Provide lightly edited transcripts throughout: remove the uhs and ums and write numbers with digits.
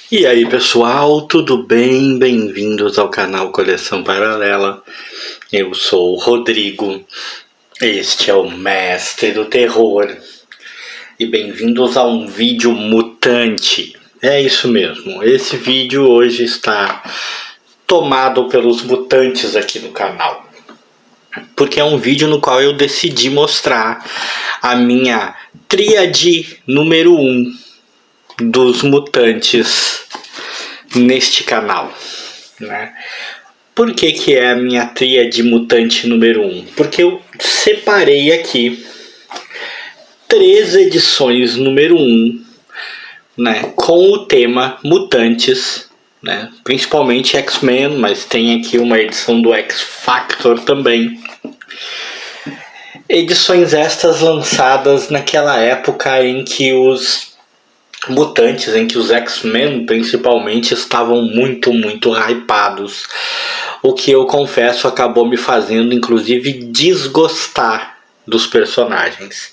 E aí pessoal, tudo bem? Bem-vindos ao canal Coleção Paralela. Eu sou o Rodrigo, este é o Mestre do Terror. E bem-vindos a um vídeo mutante. É isso mesmo, esse vídeo hoje está tomado pelos mutantes aqui no canal. Porque é um vídeo no qual eu decidi mostrar a minha tríade número 1 dos mutantes neste canal, né? Por que é a minha tríade mutante número 1? Porque eu separei aqui 3 edições número 1, né, com o tema mutantes, né, principalmente X-Men, mas tem aqui uma edição do X-Factor também. Edições estas lançadas naquela época em que os mutantes, em que os X-Men principalmente estavam muito hypados, o que eu confesso acabou me fazendo inclusive desgostar dos personagens,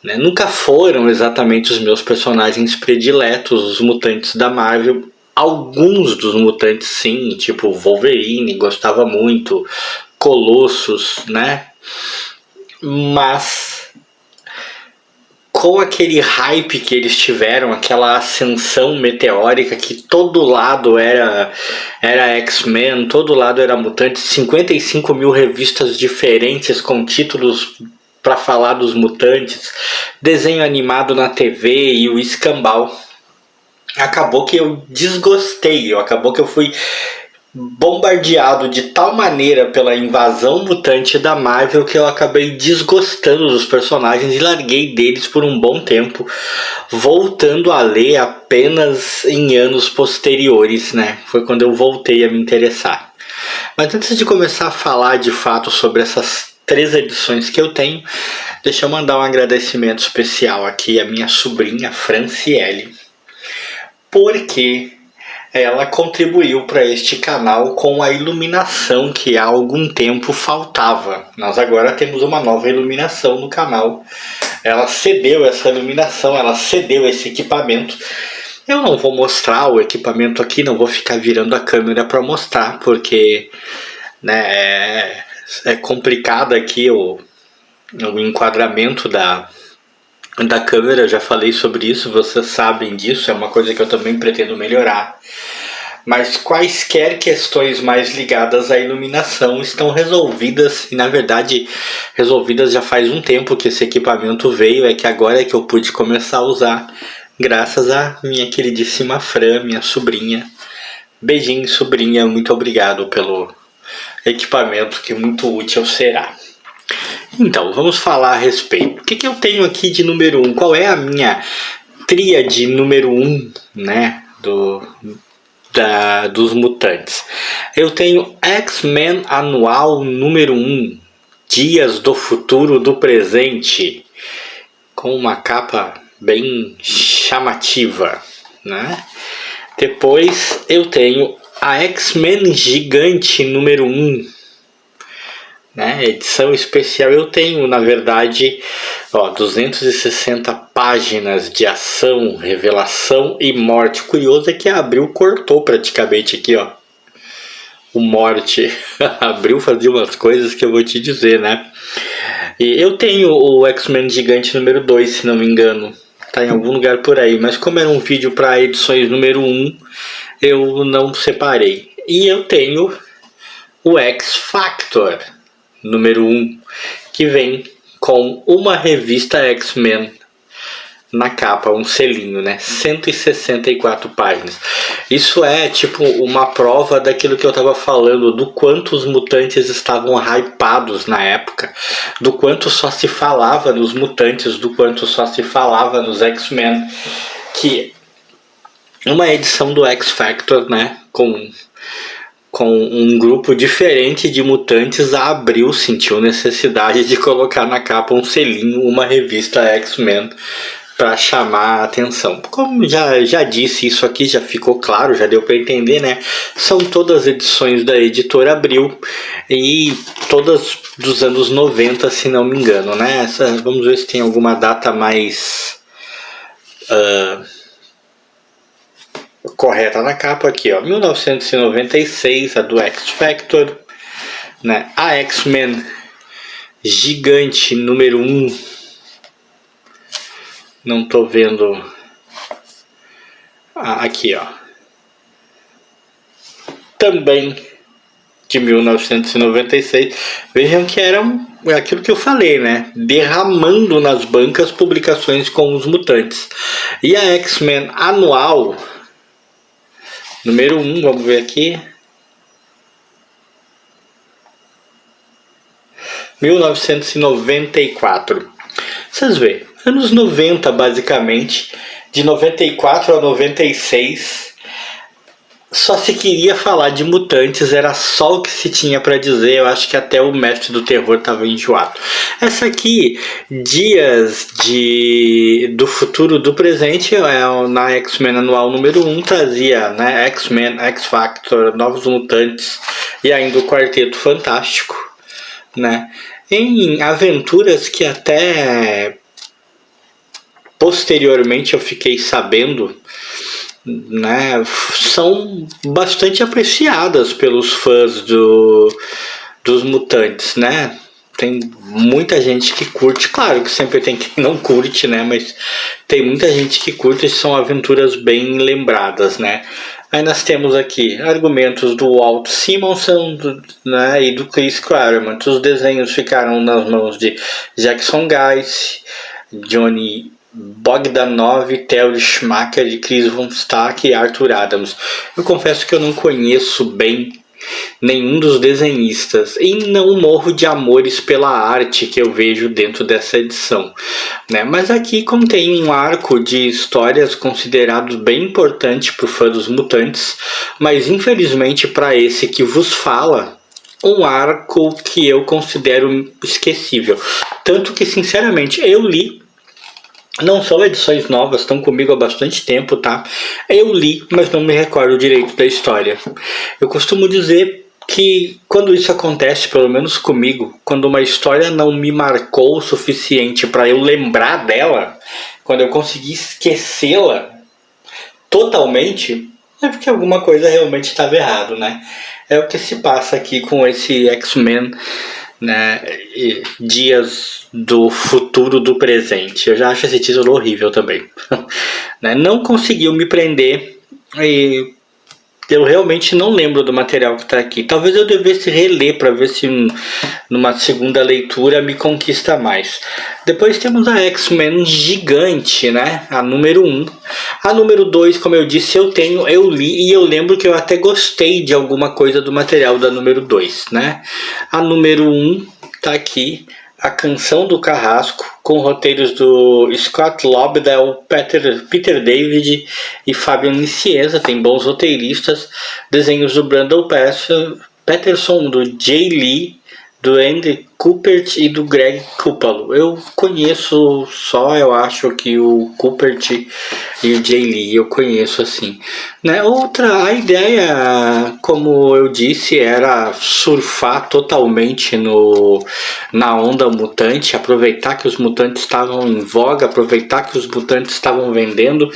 né? Nunca foram exatamente os meus personagens prediletos, os mutantes da Marvel. Alguns dos mutantes sim, tipo Wolverine, gostava muito, Colossus, né? Mas com aquele hype que eles tiveram, aquela ascensão meteórica que todo lado era X-Men, todo lado era mutante, 55 mil revistas diferentes com títulos para falar dos mutantes, desenho animado na TV e o escambau. Acabou que eu desgostei, acabou que eu fui bombardeado de tal maneira pela invasão mutante da Marvel que eu acabei desgostando dos personagens e larguei deles por um bom tempo, voltando a ler apenas em anos posteriores, né? Foi quando eu voltei a me interessar. Mas antes de começar a falar de fato sobre essas 3 edições que eu tenho, deixa eu mandar um agradecimento especial aqui à minha sobrinha Franciele, porque ela contribuiu para este canal com a iluminação que há algum tempo faltava. Nós agora temos uma nova iluminação no canal. Ela cedeu essa iluminação, ela cedeu esse equipamento. Eu não vou mostrar o equipamento aqui, não vou ficar virando a câmera para mostrar, porque né, é complicado aqui o enquadramento da câmera. Eu já falei sobre isso, vocês sabem disso, é uma coisa que eu também pretendo melhorar. Mas quaisquer questões mais ligadas à iluminação estão resolvidas, e na verdade resolvidas já faz um tempo que esse equipamento veio, é que agora é que eu pude começar a usar, graças a minha queridíssima Fran, minha sobrinha. Beijinho, sobrinha, muito obrigado pelo equipamento, que muito útil será. Então, vamos falar a respeito. O que eu tenho aqui de número 1? Qual é a minha tríade número 1, né, dos mutantes? Eu tenho X-Men Anual número 1, Dias do Futuro do Presente, com uma capa bem chamativa, né? Depois eu tenho a X-Men Gigante número 1, né, edição especial. Eu tenho, na verdade, 260 páginas de ação, revelação e morte. O curioso é que a Abril cortou praticamente aqui, ó, o morte. A Abril fazia umas coisas que eu vou te dizer, né? E eu tenho o X-Men Gigante número 2, se não me engano. Tá em algum lugar por aí, mas como era um vídeo para edições número 1, eu não separei. E eu tenho o X-Factor número 1, que vem com uma revista X-Men na capa, um selinho, né? 164 páginas. Isso é tipo uma prova daquilo que eu estava falando, do quanto os mutantes estavam hypados na época, do quanto só se falava nos mutantes, do quanto só se falava nos X-Men, que uma edição do X-Factor, né, com um grupo diferente de mutantes, a Abril sentiu necessidade de colocar na capa um selinho, uma revista X-Men, para chamar a atenção. Como já disse, isso aqui já ficou claro, já deu para entender, né? São todas edições da editora Abril e todas dos anos 90, se não me engano, né? Vamos ver se tem alguma data mais correta na capa aqui, ó, 1996, a do X Factor, né? A X-Men Gigante número 1. Não tô vendo. Aqui, ó. Também de 1996. Vejam que era aquilo que eu falei, né? Derramando nas bancas publicações com os mutantes. E a X-Men anual número 1, vamos ver aqui. 1994. Vocês veem, anos 90 basicamente, de 94 a 96, só se queria falar de mutantes, era só o que se tinha para dizer. Eu acho que até o mestre do terror estava enjoado. Essa aqui, Dias do Futuro do Presente, na X-Men anual número 1, trazia, né, X-Men, X-Factor, Novos Mutantes e ainda o Quarteto Fantástico, né, em aventuras que até posteriormente eu fiquei sabendo, né, são bastante apreciadas pelos fãs dos mutantes, né? Tem muita gente que curte, claro que sempre tem quem não curte, né? Mas tem muita gente que curte e são aventuras bem lembradas, né? Aí nós temos aqui argumentos do Walt Simonson, né, e do Chris Claremont. Os desenhos ficaram nas mãos de Jackson Guice, Johnny Bogdanov, Terry Schumacher, Chris Von Stack e Arthur Adams. Eu confesso que eu não conheço bem nenhum dos desenhistas e não morro de amores pela arte que eu vejo dentro dessa edição, né? Mas aqui contém um arco de histórias considerado bem importante para o fã dos mutantes, mas infelizmente para esse que vos fala, um arco que eu considero esquecível. Tanto que sinceramente eu li, não são edições novas, estão comigo há bastante tempo, tá? Eu li, mas não me recordo direito da história. Eu costumo dizer que quando isso acontece, pelo menos comigo, quando uma história não me marcou o suficiente para eu lembrar dela, quando eu consegui esquecê-la totalmente, é porque alguma coisa realmente estava errado, né? É o que se passa aqui com esse X-Men, né, Dias do Futuro do Presente. Eu já acho esse título horrível também. Né, não conseguiu me prender e eu realmente não lembro do material que está aqui. Talvez eu devesse reler para ver se numa segunda leitura me conquista mais. Depois temos a X-Men Gigante, né? A número 1. A número 2, como eu disse, eu li e eu lembro que eu até gostei de alguma coisa do material da número 2, né? A número 1 tá aqui, A Canção do Carrasco, com roteiros do Scott Lobdell, Peter David e Fabian Nicieza. Tem bons roteiristas, desenhos do Brandon Peterson, do Jay Lee, do Andy Kubert e do Greg Kupalo. Eu conheço só, eu acho que o Kubert e o Jay Lee, eu conheço assim, né? A ideia, como eu disse, era surfar totalmente na onda mutante, aproveitar que os mutantes estavam em voga, aproveitar que os mutantes estavam vendendo.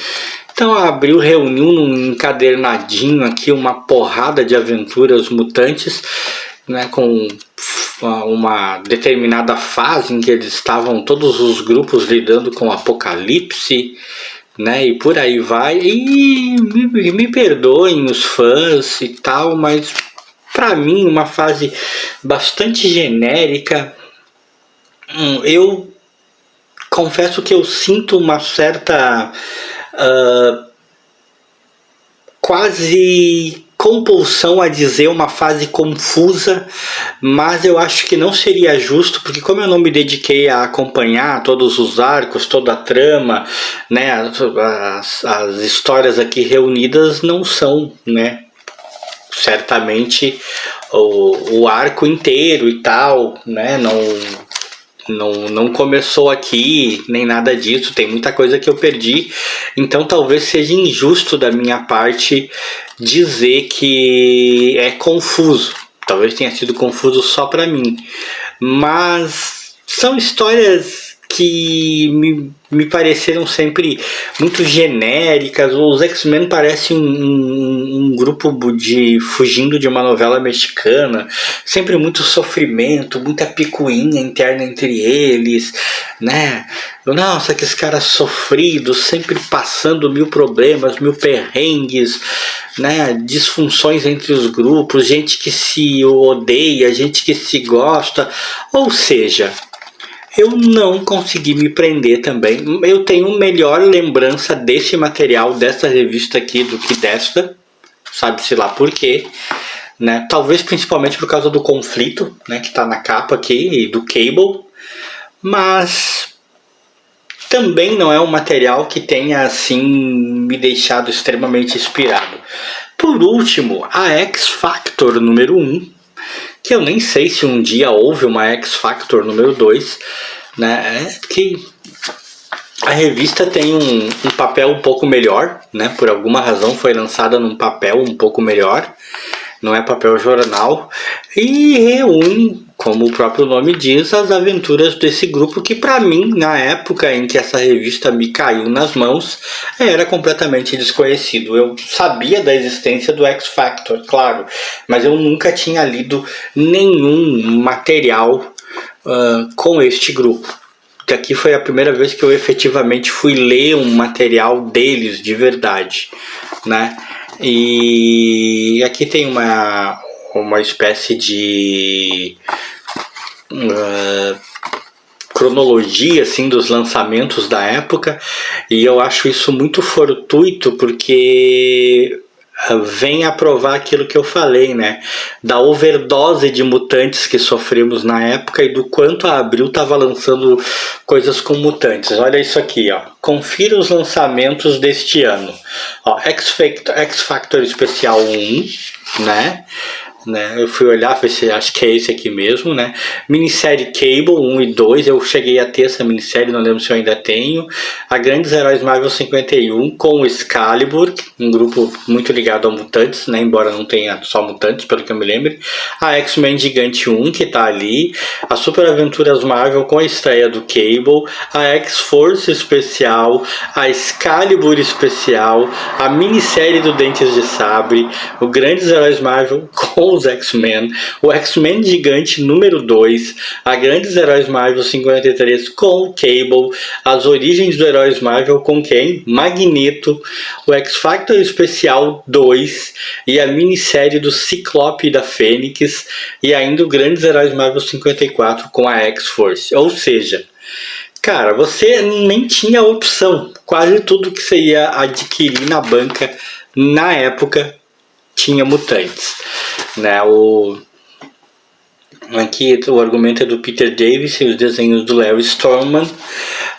Então a Abril reuniu num encadernadinho aqui uma porrada de aventuras mutantes, né, com uma determinada fase em que eles estavam todos os grupos lidando com o apocalipse, né, e por aí vai. E me perdoem os fãs e tal, mas para mim uma fase bastante genérica. Eu confesso que eu sinto uma certa quase compulsão a dizer uma fase confusa, mas eu acho que não seria justo, porque como eu não me dediquei a acompanhar todos os arcos, toda a trama, né, as histórias aqui reunidas não são, né, certamente o arco inteiro e tal, né, não começou aqui, nem nada disso, tem muita coisa que eu perdi, então talvez seja injusto da minha parte dizer que é confuso, talvez tenha sido confuso só para mim, mas são histórias que me pareceram sempre muito genéricas. Os X-Men parecem um grupo de fugindo de uma novela mexicana, sempre muito sofrimento, muita picuinha interna entre eles, né? Nossa, que esses caras sofridos, sempre passando mil problemas, mil perrengues, né? Disfunções entre os grupos, gente que se odeia, gente que se gosta, ou seja, eu não consegui me prender também. Eu tenho melhor lembrança desse material, dessa revista aqui, do que desta. Sabe-se lá por quê. Né? Talvez principalmente por causa do conflito, né, que está na capa aqui, e do Cable. Mas também não é um material que tenha assim me deixado extremamente inspirado. Por último, a X Factor número 1. Que eu nem sei se um dia houve uma X Factor número 2, né? Que a revista tem um papel um pouco melhor, né? Por alguma razão foi lançada num papel um pouco melhor, não é papel jornal, e reúne, como o próprio nome diz, as aventuras desse grupo que para mim, na época em que essa revista me caiu nas mãos, era completamente desconhecido. Eu sabia da existência do X Factor, claro, mas eu nunca tinha lido nenhum material com este grupo. Que aqui foi a primeira vez que eu efetivamente fui ler um material deles de verdade, né? E aqui tem uma espécie de cronologia assim, dos lançamentos da época, e eu acho isso muito fortuito porque vem a provar aquilo que eu falei, né? Da overdose de mutantes que sofremos na época e do quanto a Abril estava lançando coisas com mutantes. Olha isso aqui, ó. Confira os lançamentos deste ano. Ó, X Factor Especial 1, né? Eu fui olhar, acho que é esse aqui mesmo, né? Minissérie Cable 1 e 2, eu cheguei a ter essa minissérie, não lembro se eu ainda tenho. A Grandes Heróis Marvel 51 com o Excalibur, um grupo muito ligado a mutantes, né? Embora não tenha só mutantes, pelo que eu me lembre. A X-Men Gigante 1, que tá ali. A Super Aventuras Marvel com a estreia do Cable. A X-Force Especial. A Excalibur Especial. A minissérie do Dentes de Sabre. O Grandes Heróis Marvel com os X-Men, o X-Men Gigante número 2, a Grandes Heróis Marvel 53 com o Cable, as Origens do Heróis Marvel com quem? Magneto, o X-Factor Especial 2 e a minissérie do Ciclope e da Fênix e ainda o Grandes Heróis Marvel 54 com a X-Force. Ou seja, cara, você nem tinha opção. Quase tudo que você ia adquirir na banca na época tinha mutantes, né? Aqui o argumento é do Peter Davis e os desenhos do Larry Stormman,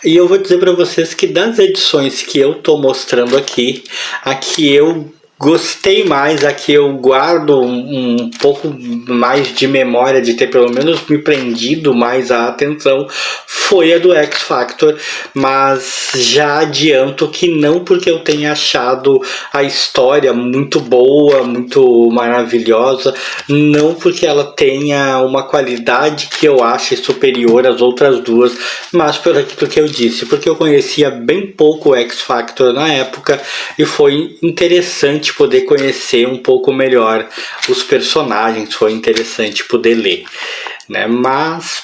e eu vou dizer para vocês que das edições que eu tô mostrando aqui, a que eu gostei mais, a que eu guardo um pouco mais de memória de ter pelo menos me prendido mais a atenção, foi a do X Factor, mas já adianto que não porque eu tenha achado a história muito boa, muito maravilhosa, não porque ela tenha uma qualidade que eu ache superior às outras duas, mas por aquilo que eu disse, porque eu conhecia bem pouco o X Factor na época e foi interessante poder conhecer um pouco melhor os personagens, foi interessante poder ler, né? Mas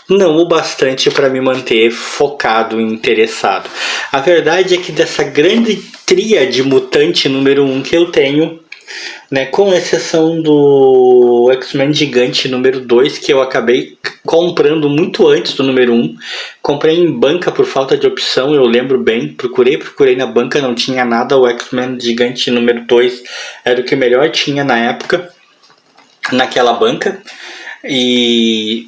não o bastante para me manter focado e interessado. A verdade é que dessa grande tríade mutante número 1 que eu tenho, né, com exceção do X-Men Gigante número 2, que eu acabei comprando muito antes do número 1, comprei em banca por falta de opção, eu lembro bem, procurei na banca, não tinha nada, o X-Men Gigante número 2 era o que melhor tinha na época, naquela banca, e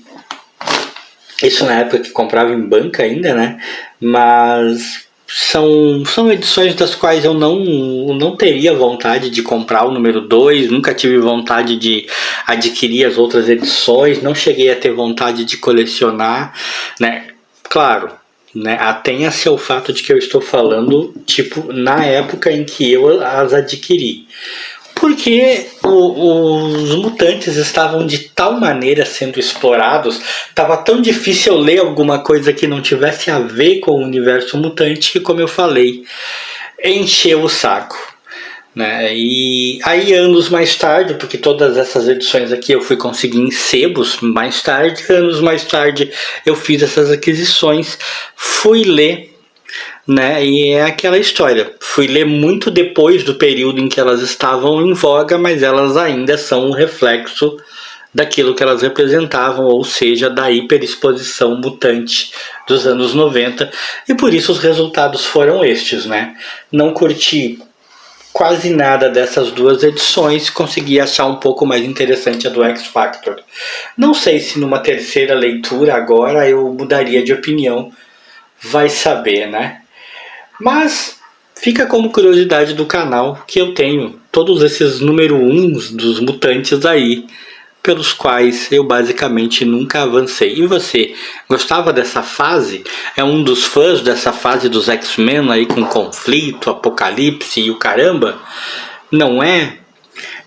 isso na época que comprava em banca ainda, né? Mas são edições das quais eu não teria vontade de comprar o número 2, nunca tive vontade de adquirir as outras edições, não cheguei a ter vontade de colecionar, né? Claro, né? Atenha-se ao fato de que eu estou falando, tipo, na época em que eu as adquiri. porque os mutantes estavam de tal maneira sendo explorados, estava tão difícil eu ler alguma coisa que não tivesse a ver com o universo mutante, que, como eu falei, encheu o saco. Né? E aí, anos mais tarde, porque todas essas edições aqui eu fui conseguir em sebos mais tarde, anos mais tarde eu fiz essas aquisições, fui ler, né? E é aquela história, fui ler muito depois do período em que elas estavam em voga, mas elas ainda são um reflexo daquilo que elas representavam, ou seja, da hiperexposição mutante dos anos 90, e por isso os resultados foram estes, né? Não curti quase nada dessas duas edições, consegui achar um pouco mais interessante a do X Factor. Não sei se numa terceira leitura agora eu mudaria de opinião, vai saber, né? Mas fica como curiosidade do canal que eu tenho todos esses número 1 dos mutantes aí, pelos quais eu basicamente nunca avancei. E você, gostava dessa fase? É um dos fãs dessa fase dos X-Men aí com conflito, apocalipse e o caramba? Não é?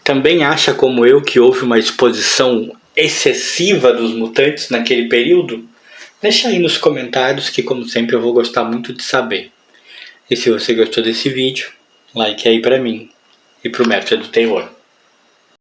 Também acha como eu que houve uma exposição excessiva dos mutantes naquele período? Deixa aí nos comentários que, como sempre, eu vou gostar muito de saber. E se você gostou desse vídeo, like aí pra mim e pro Mestre do Terror.